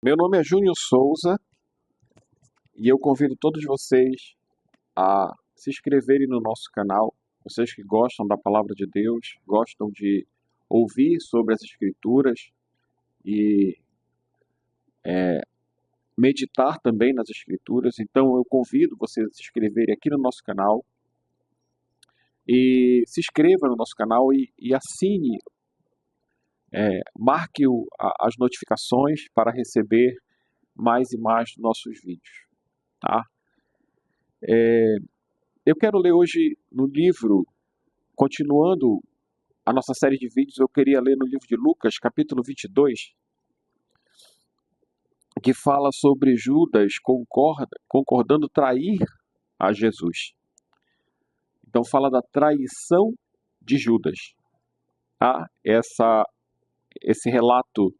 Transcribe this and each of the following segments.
Meu nome é Júnior Souza e eu convido todos vocês a se inscreverem no nosso canal. Vocês que gostam da palavra de Deus, gostam de ouvir sobre as Escrituras e meditar também nas Escrituras. Então eu convido vocês a se inscreverem aqui no nosso canal e se inscreva no nosso canal e assine, marque as notificações para receber mais e mais dos nossos vídeos, tá? Eu quero ler hoje no livro, continuando a nossa série de vídeos, eu queria ler no livro de Lucas, capítulo 22, que fala sobre Judas concordando trair a Jesus. Então fala da traição de Judas. Tá? Esse relato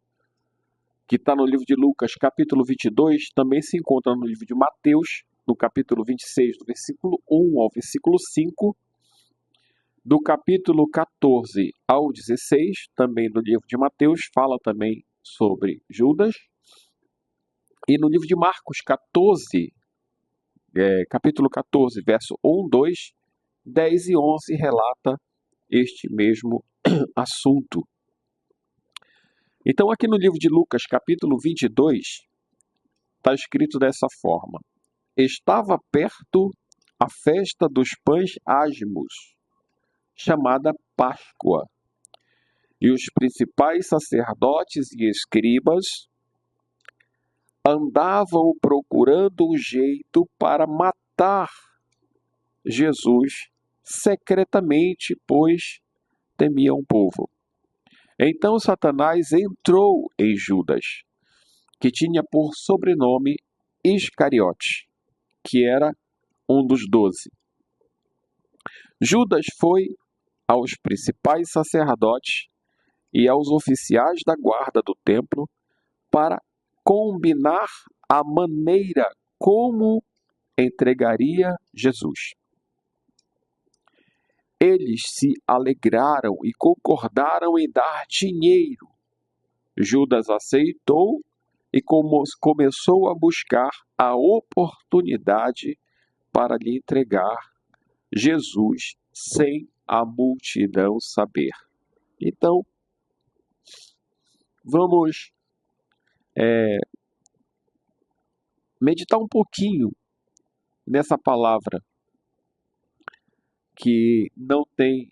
que está no livro de Lucas, capítulo 22, também se encontra no livro de Mateus, no capítulo 26, do versículo 1 ao versículo 5, do capítulo 14 ao 16, também do livro de Mateus, fala também sobre Judas. E no livro de Marcos 14, capítulo 14, verso 1, 2, 10 e 11, relata este mesmo assunto. Então aqui no livro de Lucas, capítulo 22, está escrito dessa forma: Estava perto a festa dos pães ázimos, chamada Páscoa, e os principais sacerdotes e escribas andavam procurando um jeito para matar Jesus secretamente, pois temiam o povo. Então Satanás entrou em Judas, que tinha por sobrenome Iscariote, que era um dos 12. Judas foi aos principais sacerdotes e aos oficiais da guarda do templo para combinar a maneira como entregaria Jesus. Eles se alegraram e concordaram em dar dinheiro. Judas aceitou e começou a buscar a oportunidade para lhe entregar Jesus sem a multidão saber. Então, vamos meditar um pouquinho nessa palavra que não tem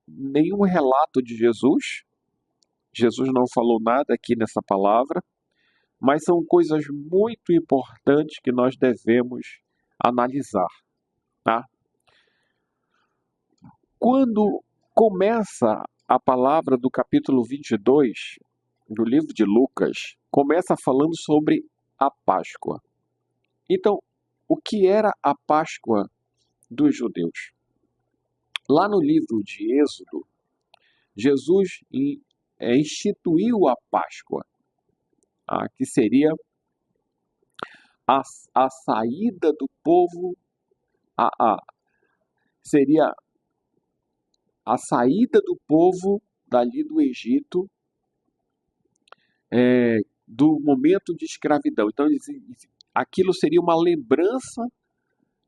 nenhum relato de Jesus. Jesus não falou nada aqui nessa palavra, mas são coisas muito importantes que nós devemos analisar, tá? Quando começa a palavra do capítulo 22 do livro de Lucas, começa falando sobre a Páscoa. Então, o que era a Páscoa dos judeus? Lá no livro de Êxodo, Jesus instituiu a Páscoa, que seria a saída do povo, seria a saída do povo dali do Egito, do momento de escravidão. Então, aquilo seria uma lembrança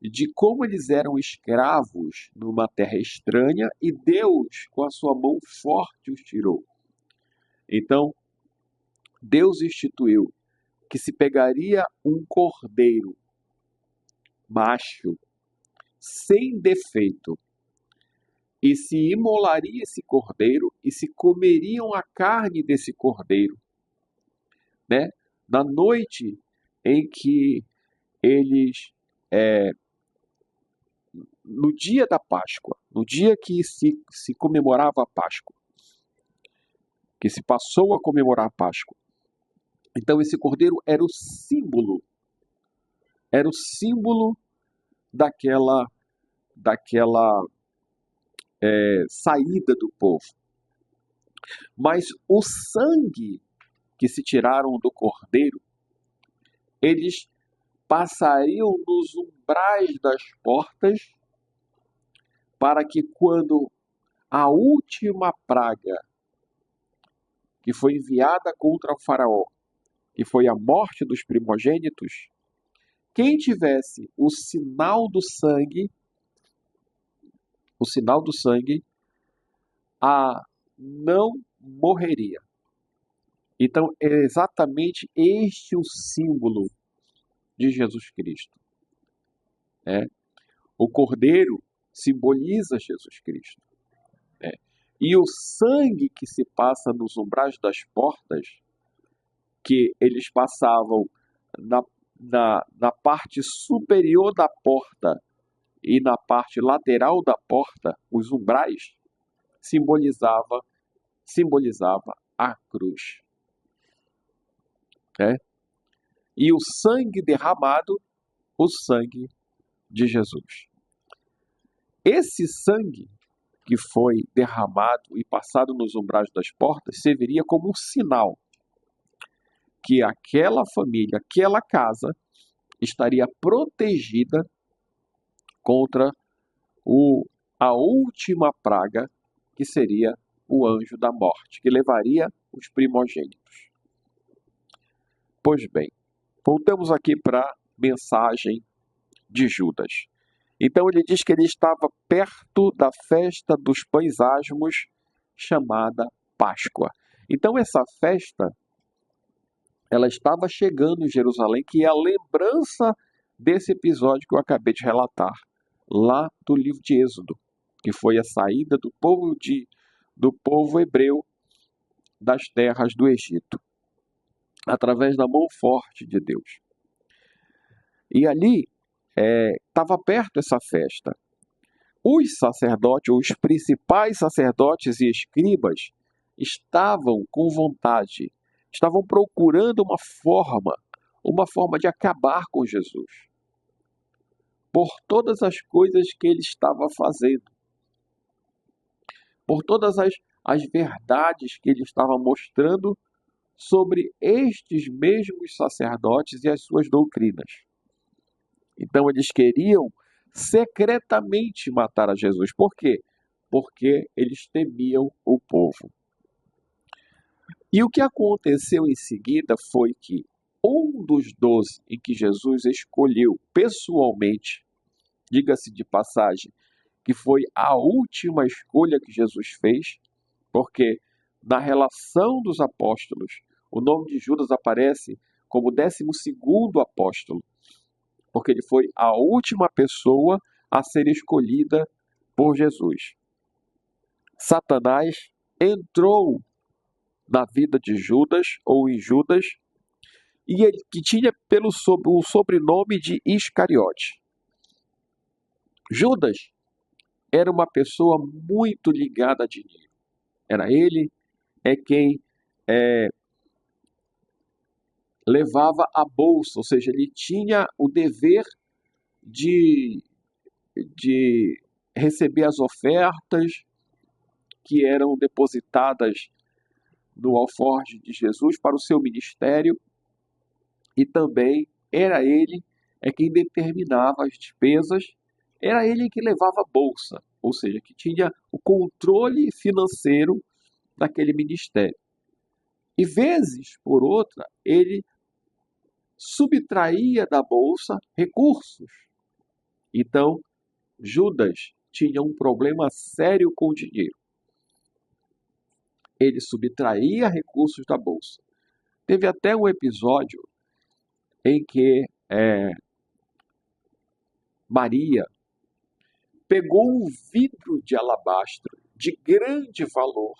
de como eles eram escravos numa terra estranha e Deus, com a sua mão forte, os tirou. Então, Deus instituiu que se pegaria um cordeiro macho, sem defeito, e se imolaria esse cordeiro e se comeriam a carne desse cordeiro, né? Na noite em que eles, no dia da Páscoa, no dia que se comemorava a Páscoa, que se passou a comemorar a Páscoa. Então esse cordeiro era o símbolo daquela saída do povo. Mas o sangue que se tiraram do cordeiro, eles passariam nos umbrais das portas para que quando a última praga que foi enviada contra o faraó, que foi a morte dos primogênitos, quem tivesse o sinal do sangue, não morreria. Então, é exatamente este o símbolo de Jesus Cristo. O cordeiro simboliza Jesus Cristo. E o sangue que se passa nos umbrais das portas, que eles passavam na parte superior da porta e na parte lateral da porta, os umbrais, simbolizava a cruz. E o sangue derramado, o sangue de Jesus. Esse sangue que foi derramado e passado nos umbrais das portas serviria como um sinal que aquela família, aquela casa, estaria protegida contra a última praga, que seria o anjo da morte, que levaria os primogênitos. Pois bem, voltamos aqui para a mensagem de Judas. Então ele diz que ele estava perto da festa dos pães asmos, chamada Páscoa. Então essa festa, ela estava chegando em Jerusalém, que é a lembrança desse episódio que eu acabei de relatar, lá do livro de Êxodo, que foi a saída do povo hebreu das terras do Egito, através da mão forte de Deus. E ali estava perto essa festa. Os sacerdotes, os principais sacerdotes e escribas, estavam com vontade, estavam procurando uma forma de acabar com Jesus, por todas as coisas que ele estava fazendo, por todas as verdades que ele estava mostrando sobre estes mesmos sacerdotes e as suas doutrinas. Então eles queriam secretamente matar a Jesus. Por quê? Porque eles temiam o povo. E o que aconteceu em seguida foi que um dos 12 em que Jesus escolheu pessoalmente, diga-se de passagem, que foi a última escolha que Jesus fez, porque na relação dos apóstolos, o nome de Judas aparece como 12º apóstolo, porque ele foi a última pessoa a ser escolhida por Jesus. Satanás entrou na vida de Judas, ou em Judas, e ele que tinha o sobrenome de Iscariote. Judas era uma pessoa muito ligada a dinheiro. Era ele quem levava a bolsa, ou seja, ele tinha o dever de receber as ofertas que eram depositadas no alforje de Jesus para o seu ministério, e também era ele quem determinava as despesas, era ele que levava a bolsa, ou seja, que tinha o controle financeiro daquele ministério. E vezes por outra, ele subtraía da bolsa recursos. Então, Judas tinha um problema sério com o dinheiro. Ele subtraía recursos da bolsa. Teve até um episódio em que Maria pegou um vidro de alabastro de grande valor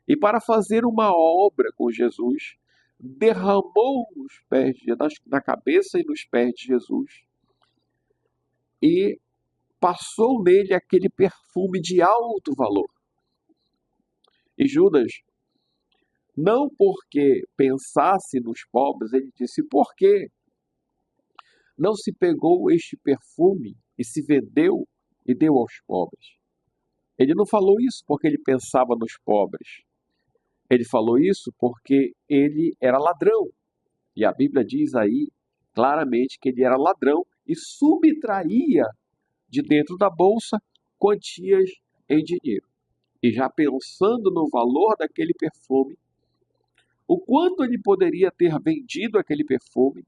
e, para fazer uma obra com Jesus, derramou nos pés, na cabeça e nos pés de Jesus, e passou nele aquele perfume de alto valor. E Judas, não porque pensasse nos pobres, ele disse: por quê não se pegou este perfume e se vendeu e deu aos pobres? Ele não falou isso porque ele pensava nos pobres. Ele falou isso porque ele era ladrão. E a Bíblia diz aí claramente que ele era ladrão e subtraía de dentro da bolsa quantias em dinheiro. E já pensando no valor daquele perfume, o quanto ele poderia ter vendido aquele perfume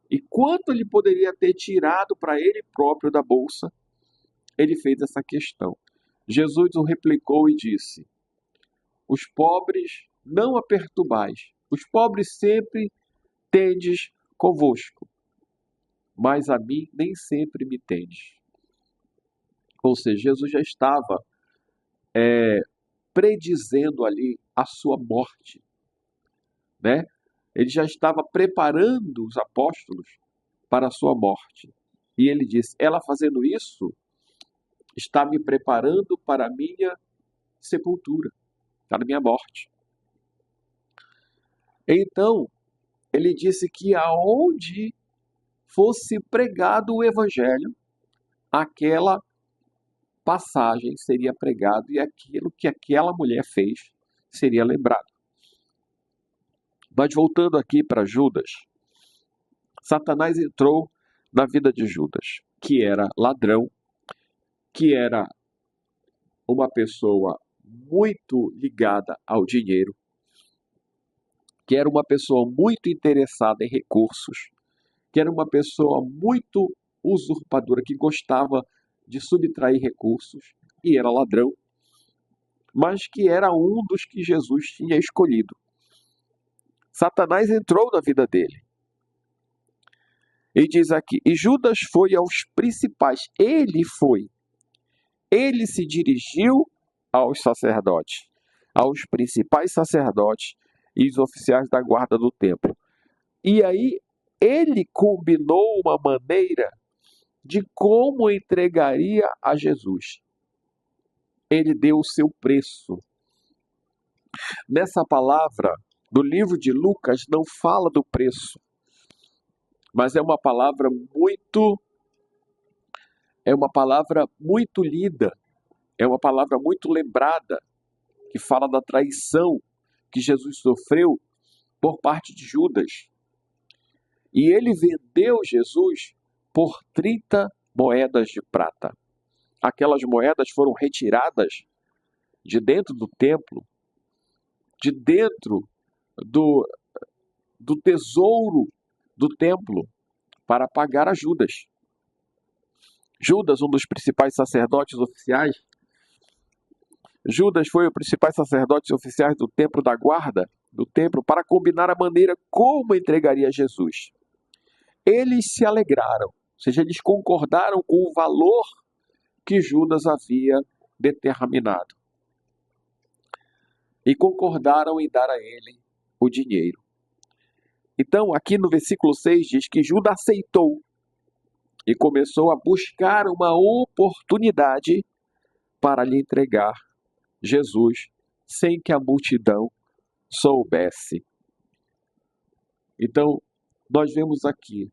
e quanto ele poderia ter tirado para ele próprio da bolsa, ele fez essa questão. Jesus o replicou e disse: os pobres não a perturbais, os pobres sempre tendes convosco, mas a mim nem sempre me tendes. Ou seja, Jesus já estava predizendo ali a sua morte, né? Ele já estava preparando os apóstolos para a sua morte. E ele disse: ela fazendo isso está me preparando para a minha sepultura, para a minha morte. Então, ele disse que aonde fosse pregado o evangelho, aquela passagem seria pregado e aquilo que aquela mulher fez seria lembrado. Mas voltando aqui para Judas, Satanás entrou na vida de Judas, que era ladrão, que era uma pessoa muito ligada ao dinheiro, que era uma pessoa muito interessada em recursos, que era uma pessoa muito usurpadora, que gostava de subtrair recursos e era ladrão, mas que era um dos que Jesus tinha escolhido. Satanás entrou na vida dele. E diz aqui, e Judas foi aos principais, ele se dirigiu aos sacerdotes, aos principais sacerdotes e os oficiais da guarda do templo. E aí ele combinou uma maneira de como entregaria a Jesus. Ele deu o seu preço. Nessa palavra do livro de Lucas não fala do preço, mas é uma palavra muito lida, é uma palavra muito lembrada, que fala da traição que Jesus sofreu por parte de Judas. E ele vendeu Jesus por 30 moedas de prata. Aquelas moedas foram retiradas de dentro do templo, de dentro do tesouro do templo, para pagar a Judas. Judas, um dos principais sacerdotes oficiais, Judas foi o principal sacerdote oficiais do templo, da guarda do templo, para combinar a maneira como entregaria Jesus. Eles se alegraram, ou seja, eles concordaram com o valor que Judas havia determinado. E concordaram em dar a ele o dinheiro. Então, aqui no versículo 6 diz que Judas aceitou e começou a buscar uma oportunidade para lhe entregar Jesus sem que a multidão soubesse. Então, nós vemos aqui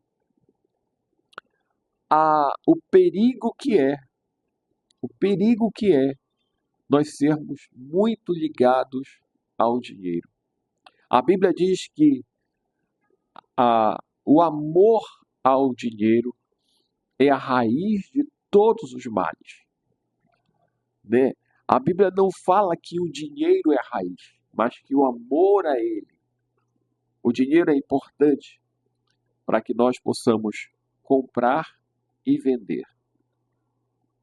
o perigo que é nós sermos muito ligados ao dinheiro. A Bíblia diz que o amor ao dinheiro é a raiz de todos os males, né? A Bíblia não fala que o dinheiro é a raiz, mas que o amor a ele. O dinheiro é importante para que nós possamos comprar e vender,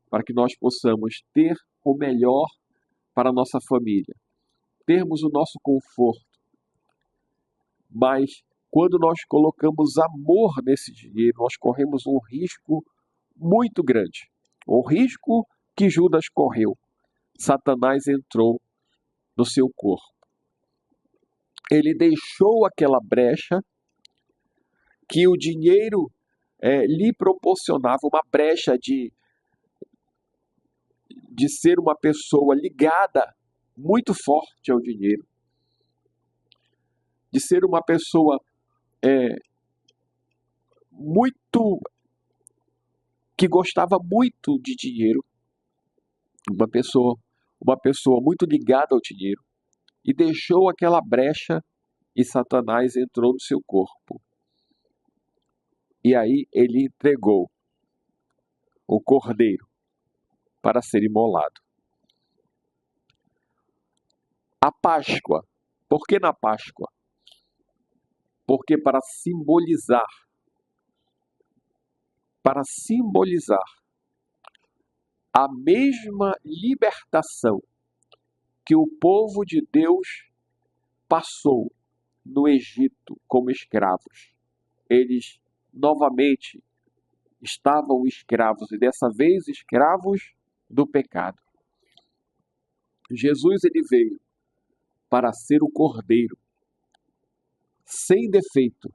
para que nós possamos ter o melhor para a nossa família, termos o nosso conforto. Mas quando nós colocamos amor nesse dinheiro, nós corremos um risco muito grande. O risco que Judas correu. Satanás entrou no seu corpo. Ele deixou aquela brecha que o dinheiro lhe proporcionava, uma brecha de ser uma pessoa ligada muito forte ao dinheiro, de ser uma pessoa muito que gostava muito de dinheiro, uma pessoa muito ligada ao dinheiro, e deixou aquela brecha e Satanás entrou no seu corpo. E aí ele entregou o cordeiro para ser imolado. A Páscoa Por que na Páscoa? Porque para simbolizar a mesma libertação que o povo de Deus passou no Egito como escravos. Eles novamente estavam escravos, e dessa vez escravos do pecado. Jesus ele veio para ser o Cordeiro, sem defeito,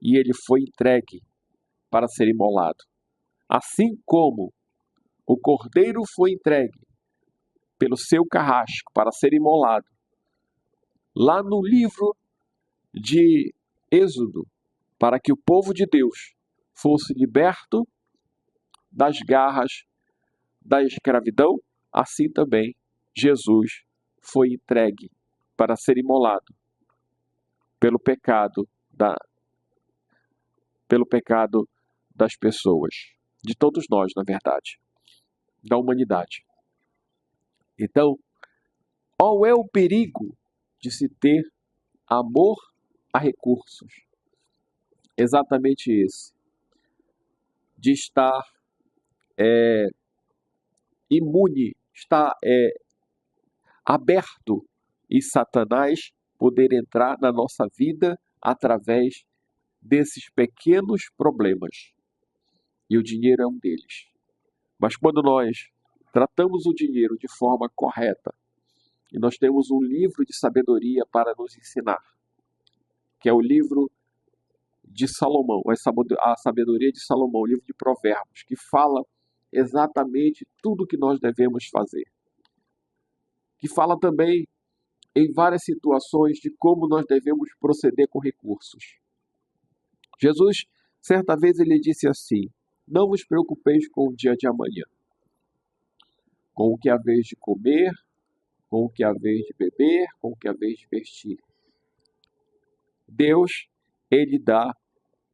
e ele foi entregue para ser imolado. Assim como o Cordeiro foi entregue pelo seu carrasco para ser imolado, lá no livro de Êxodo, para que o povo de Deus fosse liberto das garras da escravidão, assim também Jesus foi entregue para ser imolado pelo pecado das pessoas, de todos nós, na verdade, da humanidade. Então, qual é o perigo de se ter amor a recursos? Exatamente esse, de estar imune, estar aberto e Satanás poder entrar na nossa vida através desses pequenos problemas. E o dinheiro é um deles. Mas quando nós tratamos o dinheiro de forma correta, e nós temos um livro de sabedoria para nos ensinar, que é o livro de Salomão, a sabedoria de Salomão, o livro de Provérbios, que fala exatamente tudo o que nós devemos fazer. Que fala também em várias situações de como nós devemos proceder com recursos. Jesus, certa vez, ele disse assim: não vos preocupeis com o dia de amanhã, com o que haveis de comer, com o que haveis de beber, com o que haveis de vestir. Deus, ele dá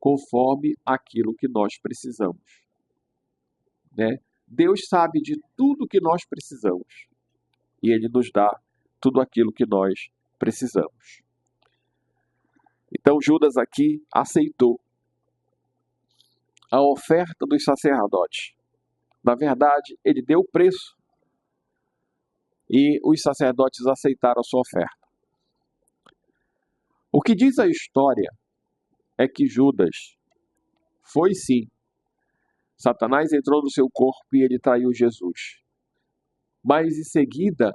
conforme aquilo que nós precisamos. Né? Deus sabe de tudo que nós precisamos e ele nos dá tudo aquilo que nós precisamos. Então Judas aqui aceitou a oferta dos sacerdotes. Na verdade, ele deu o preço e os sacerdotes aceitaram a sua oferta. O que diz a história é que Judas foi sim. Satanás entrou no seu corpo e ele traiu Jesus. Mas em seguida,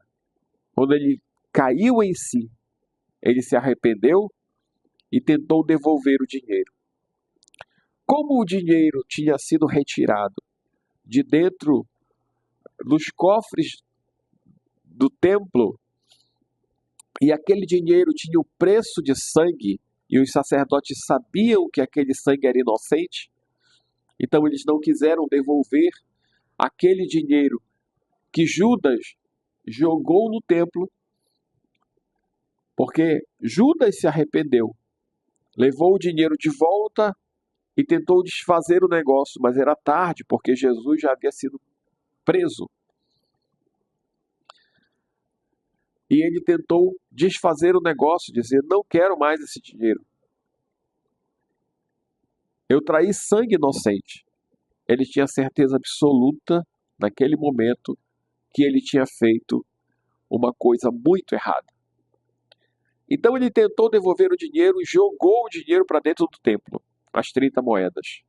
quando ele caiu em si, ele se arrependeu e tentou devolver o dinheiro. Como o dinheiro tinha sido retirado de dentro dos cofres do templo, e aquele dinheiro tinha o preço de sangue, e os sacerdotes sabiam que aquele sangue era inocente, então eles não quiseram devolver aquele dinheiro que Judas jogou no templo, porque Judas se arrependeu, levou o dinheiro de volta e tentou desfazer o negócio, mas era tarde, porque Jesus já havia sido preso. E ele tentou desfazer o negócio, dizer: não quero mais esse dinheiro. Eu traí sangue inocente. Ele tinha certeza absoluta, naquele momento, que ele tinha feito uma coisa muito errada. Então ele tentou devolver o dinheiro e jogou o dinheiro para dentro do templo, as 30 moedas.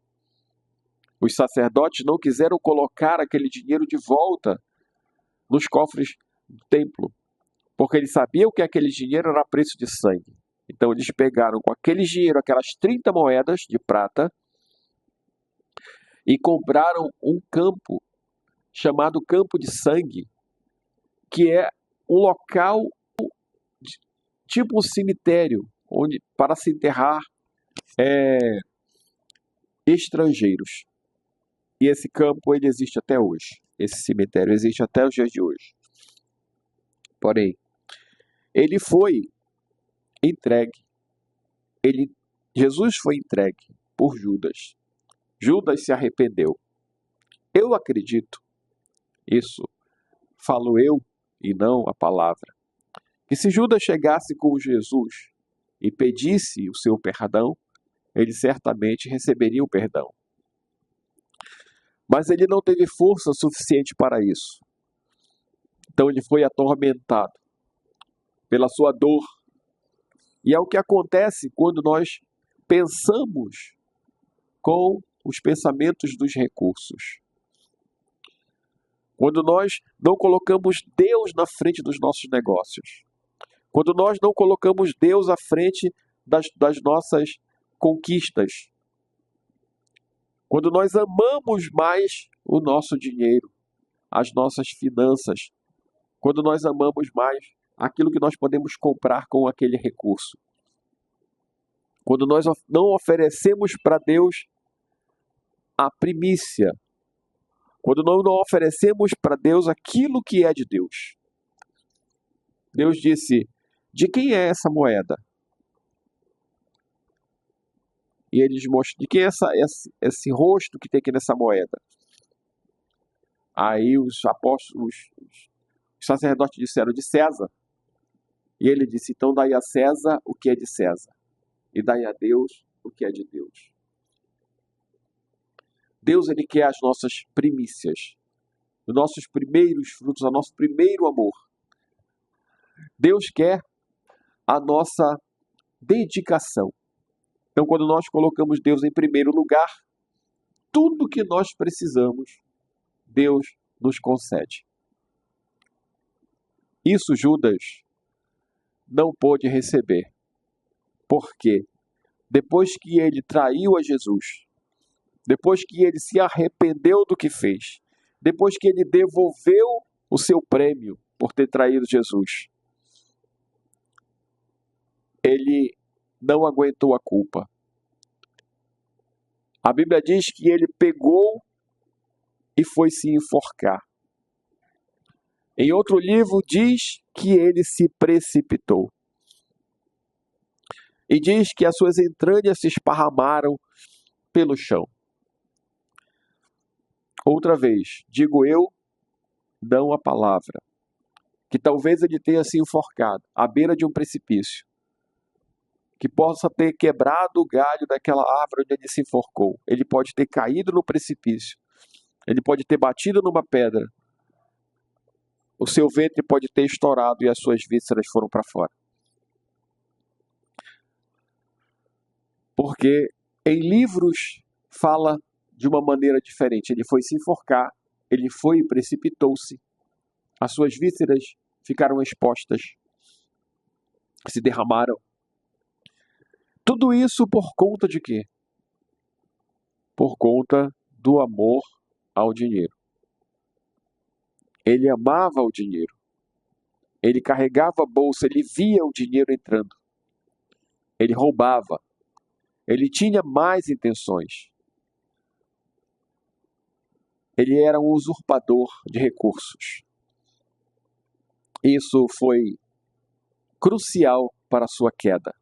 Os sacerdotes não quiseram colocar aquele dinheiro de volta nos cofres do templo, porque eles sabiam que aquele dinheiro era preço de sangue. Então eles pegaram com aquele dinheiro, aquelas 30 moedas de prata, e compraram um campo chamado Campo de Sangue, que é um local tipo um cemitério, onde para se enterrar estrangeiros. E esse campo ele existe até hoje. Esse cemitério existe até os dias de hoje. Porém, ele foi entregue. Jesus foi entregue por Judas. Judas se arrependeu. Eu acredito, isso falo eu e não a palavra, que se Judas chegasse com Jesus e pedisse o seu perdão, ele certamente receberia o perdão. Mas ele não teve força suficiente para isso. Então ele foi atormentado pela sua dor. E é o que acontece quando nós pensamos com os pensamentos dos recursos. Quando nós não colocamos Deus na frente dos nossos negócios. Quando nós não colocamos Deus à frente das nossas conquistas. Quando nós amamos mais o nosso dinheiro, as nossas finanças. Quando nós amamos mais aquilo que nós podemos comprar com aquele recurso. Quando nós não oferecemos para Deus a primícia. Quando nós não oferecemos para Deus aquilo que é de Deus. Deus disse, de quem é essa moeda? E eles mostram, de quem é esse rosto que tem aqui nessa moeda? Aí os apóstolos, os sacerdotes disseram, de César. E ele disse, então dai a César o que é de César. E dai a Deus o que é de Deus. Deus, ele quer as nossas primícias, os nossos primeiros frutos, o nosso primeiro amor. Deus quer a nossa dedicação. Então, quando nós colocamos Deus em primeiro lugar, tudo que nós precisamos, Deus nos concede. Isso Judas não pôde receber. Porque depois que ele traiu a Jesus, depois que ele se arrependeu do que fez, depois que ele devolveu o seu prêmio por ter traído Jesus, ele não aguentou a culpa. A Bíblia diz que ele pegou e foi se enforcar. Em outro livro diz que ele se precipitou. E diz que as suas entranhas se esparramaram pelo chão. Outra vez, digo eu, não a palavra, que talvez ele tenha se enforcado à beira de um precipício, que possa ter quebrado o galho daquela árvore onde ele se enforcou. Ele pode ter caído no precipício, ele pode ter batido numa pedra, o seu ventre pode ter estourado e as suas vísceras foram para fora. Porque em livros fala de uma maneira diferente. Ele foi se enforcar, ele foi e precipitou-se, as suas vísceras ficaram expostas, se derramaram. Tudo isso por conta de quê? Por conta do amor ao dinheiro. Ele amava o dinheiro. Ele carregava a bolsa, ele via o dinheiro entrando. Ele roubava. Ele tinha mais intenções. Ele era um usurpador de recursos. Isso foi crucial para a sua queda.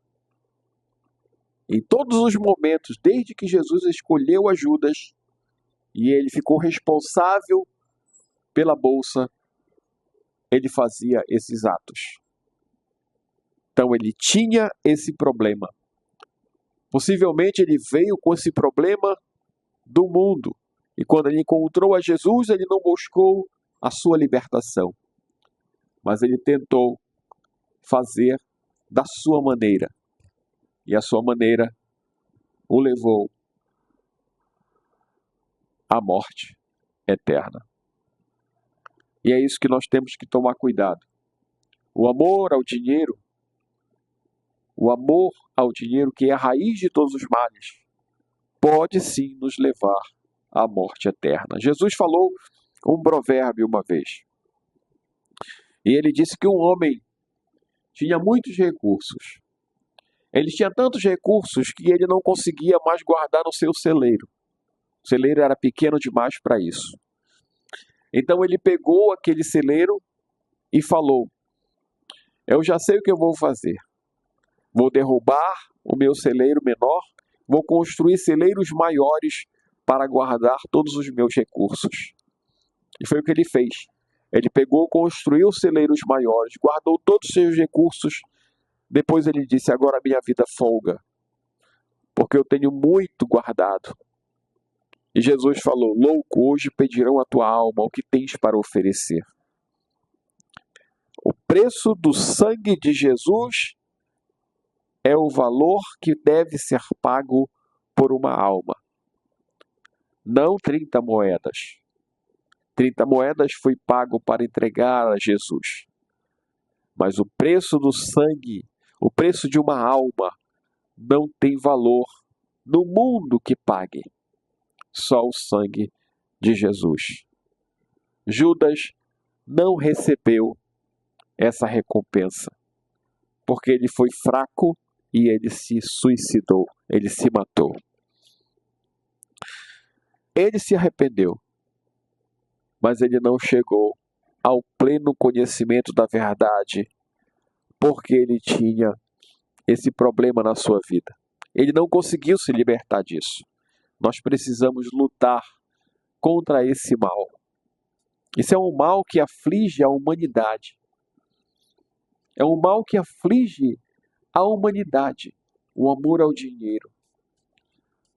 Em todos os momentos, desde que Jesus escolheu a Judas e ele ficou responsável pela bolsa, ele fazia esses atos. Então ele tinha esse problema. Possivelmente ele veio com esse problema do mundo. E quando ele encontrou a Jesus, ele não buscou a sua libertação. Mas ele tentou fazer da sua maneira. E a sua maneira o levou à morte eterna. E é isso que nós temos que tomar cuidado. O amor ao dinheiro, que é a raiz de todos os males, pode sim nos levar à morte eterna. Jesus falou um provérbio uma vez. E ele disse que um homem tinha muitos recursos. Ele tinha tantos recursos que ele não conseguia mais guardar no seu celeiro. O celeiro era pequeno demais para isso. Então ele pegou aquele celeiro e falou: eu já sei o que eu vou fazer. Vou derrubar o meu celeiro menor, vou construir celeiros maiores para guardar todos os meus recursos. E foi o que ele fez. Ele pegou, construiu celeiros maiores, guardou todos os seus recursos. Depois ele disse: agora minha vida folga, porque eu tenho muito guardado. E Jesus falou: louco, hoje pedirão a tua alma, o que tens para oferecer. O preço do sangue de Jesus é o valor que deve ser pago por uma alma. Não 30 moedas. 30 moedas foi pago para entregar a Jesus. Mas o preço do sangue, o preço de uma alma, não tem valor no mundo que pague. Só o sangue de Jesus. Judas não recebeu essa recompensa, porque ele foi fraco e ele se suicidou, ele se matou. Ele se arrependeu, mas ele não chegou ao pleno conhecimento da verdade, porque ele tinha esse problema na sua vida. Ele não conseguiu se libertar disso. Nós precisamos lutar contra esse mal. Isso é um mal que aflige a humanidade. É um mal que aflige a humanidade, o amor ao dinheiro.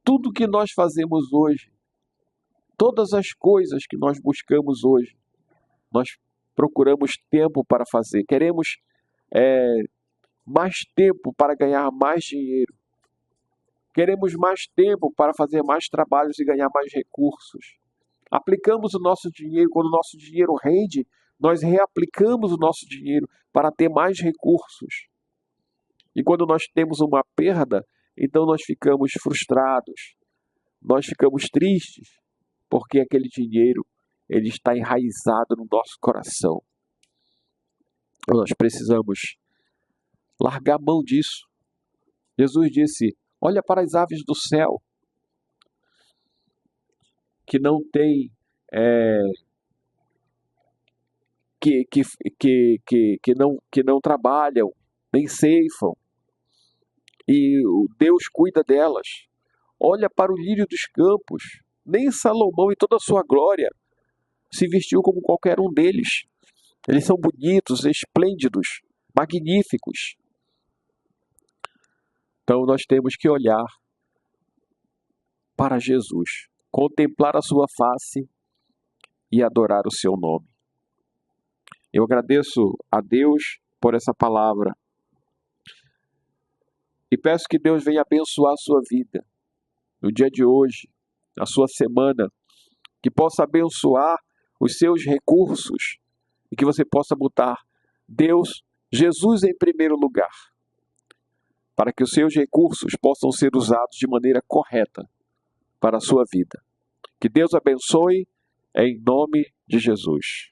Tudo que nós fazemos hoje, todas as coisas que nós buscamos hoje, nós procuramos tempo para fazer. Queremos mais tempo para ganhar mais dinheiro. Queremos mais tempo para fazer mais trabalhos e ganhar mais recursos. Aplicamos o nosso dinheiro, quando o nosso dinheiro rende, nós reaplicamos o nosso dinheiro para ter mais recursos. E quando nós temos uma perda, então nós ficamos frustrados, nós ficamos tristes, porque aquele dinheiro ele está enraizado no nosso coração. Nós precisamos largar mão disso. Jesus disse: olha para as aves do céu, que não têm, que não trabalham, nem ceifam, e Deus cuida delas. Olha para o lírio dos campos, nem Salomão em toda a sua glória se vestiu como qualquer um deles. Eles são bonitos, esplêndidos, magníficos. Então nós temos que olhar para Jesus, contemplar a sua face e adorar o seu nome. Eu agradeço a Deus por essa palavra e peço que Deus venha abençoar a sua vida no dia de hoje, a sua semana, que possa abençoar os seus recursos e que você possa botar Deus, Jesus em primeiro lugar, para que os seus recursos possam ser usados de maneira correta para a sua vida. Que Deus abençoe em nome de Jesus.